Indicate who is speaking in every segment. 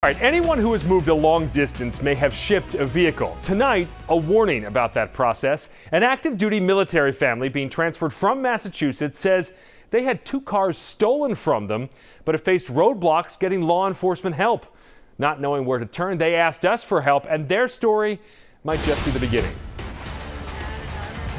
Speaker 1: All right, anyone who has moved a long distance may have shipped a vehicle. Tonight, a warning about that process. An active duty military family being transferred from Massachusetts says they had 2 cars stolen from them, but have faced roadblocks getting law enforcement help. Not knowing where to turn, they asked us for help, and their story might just be the beginning.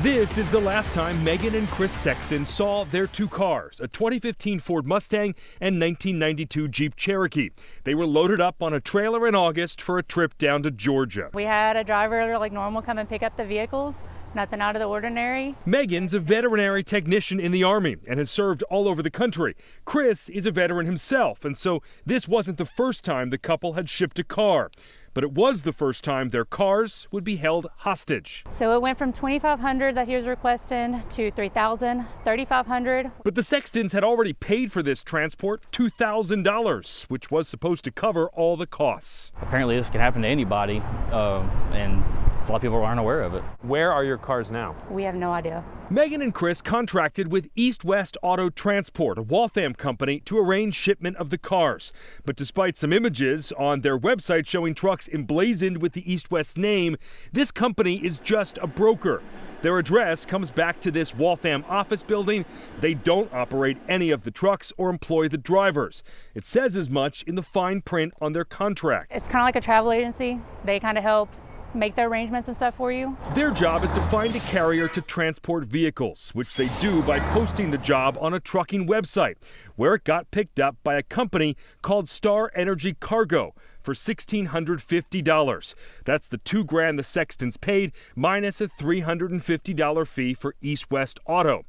Speaker 1: This is the last time Megan and Chris Sexton saw their 2 cars, a 2015 Ford Mustang and 1992 Jeep Cherokee. They were loaded up on a trailer in August for a trip down to Georgia.
Speaker 2: We had a driver like normal come and pick up the vehicles, nothing out of the ordinary.
Speaker 1: Megan's a veterinary technician in the Army and has served all over the country. Chris is a veteran himself, and so this wasn't the first time the couple had shipped a car. But it was the first time their cars would be held hostage.
Speaker 2: So it went from $2,500 that he was requesting to $3,000, $3,500.
Speaker 1: But the Sextons had already paid for this transport $2,000, which was supposed to cover all the costs.
Speaker 3: Apparently this can happen to anybody, and a lot of people aren't aware of it.
Speaker 1: Where are your cars now?
Speaker 2: We have no idea.
Speaker 1: Megan and Chris contracted with East West Auto Transport, a Waltham company, to arrange shipment of the cars. But despite some images on their website showing trucks emblazoned with the East West name, this company is just a broker. Their address comes back to this Waltham office building. They don't operate any of the trucks or employ the drivers. It says as much in the fine print on their contract.
Speaker 2: It's kind of like a travel agency. They kind of help make the arrangements and stuff for you.
Speaker 1: Their job is to find a carrier to transport vehicles, which they do by posting the job on a trucking website, where it got picked up by a company called Star Energy Cargo for $1,650. That's the $2,000 the Sextons paid, minus a $350 fee for East West Auto.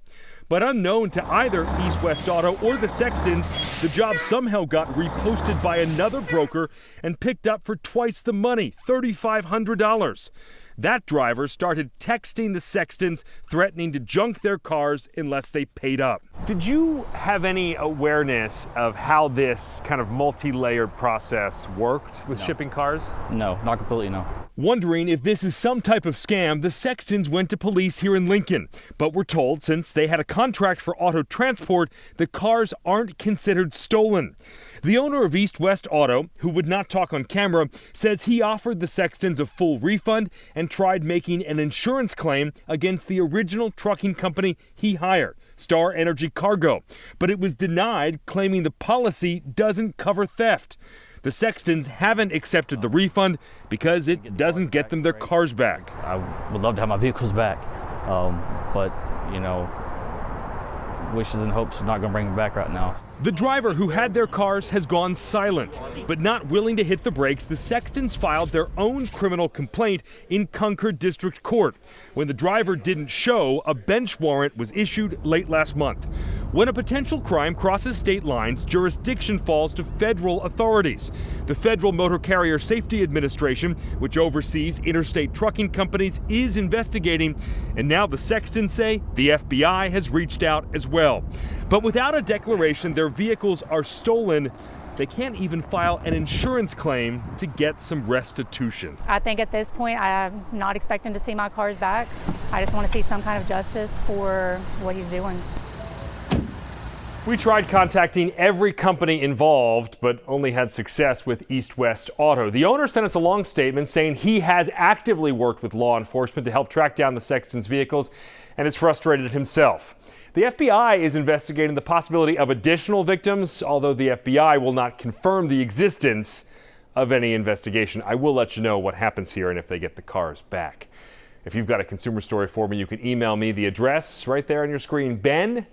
Speaker 1: But unknown to either East West Auto or the Sextons, the job somehow got reposted by another broker and picked up for twice the money, $3,500. That driver started texting the Sextons, threatening to junk their cars unless they paid up. Did you have any awareness of how this kind of multi-layered process worked with shipping cars?
Speaker 3: No, not completely, no.
Speaker 1: Wondering if this is some type of scam, the Sextons went to police here in Lincoln, but were told since they had a contract for auto transport, the cars aren't considered stolen. The owner of East West Auto, who would not talk on camera, says he offered the Sextons a full refund and tried making an insurance claim against the original trucking company he hired, Star Energy Cargo, but it was denied, claiming the policy doesn't cover theft. The Sextons haven't accepted the refund because it doesn't get them their cars back.
Speaker 3: I would love to have my vehicles back, but, you know, wishes and hopes is not going to bring them back right now.
Speaker 1: The driver who had their cars has gone silent, but not willing to hit the brakes, the Sextons filed their own criminal complaint in Concord District Court. When the driver didn't show, a bench warrant was issued late last month. When a potential crime crosses state lines, jurisdiction falls to federal authorities. The Federal Motor Carrier Safety Administration, which oversees interstate trucking companies, is investigating, and now the Sextons say the FBI has reached out as well. But without a declaration their vehicles are stolen, they can't even file an insurance claim to get some restitution.
Speaker 2: I think at this point, I'm not expecting to see my cars back. I just want to see some kind of justice for what he's doing.
Speaker 1: We tried contacting every company involved, but only had success with East West Auto. The owner sent us a long statement saying he has actively worked with law enforcement to help track down the Sextons' vehicles and is frustrated himself. The FBI is investigating the possibility of additional victims, although the FBI will not confirm the existence of any investigation. I will let you know what happens here and if they get the cars back. If you've got a consumer story for me, you can email me. The address right there on your screen, ben@wcvb.com.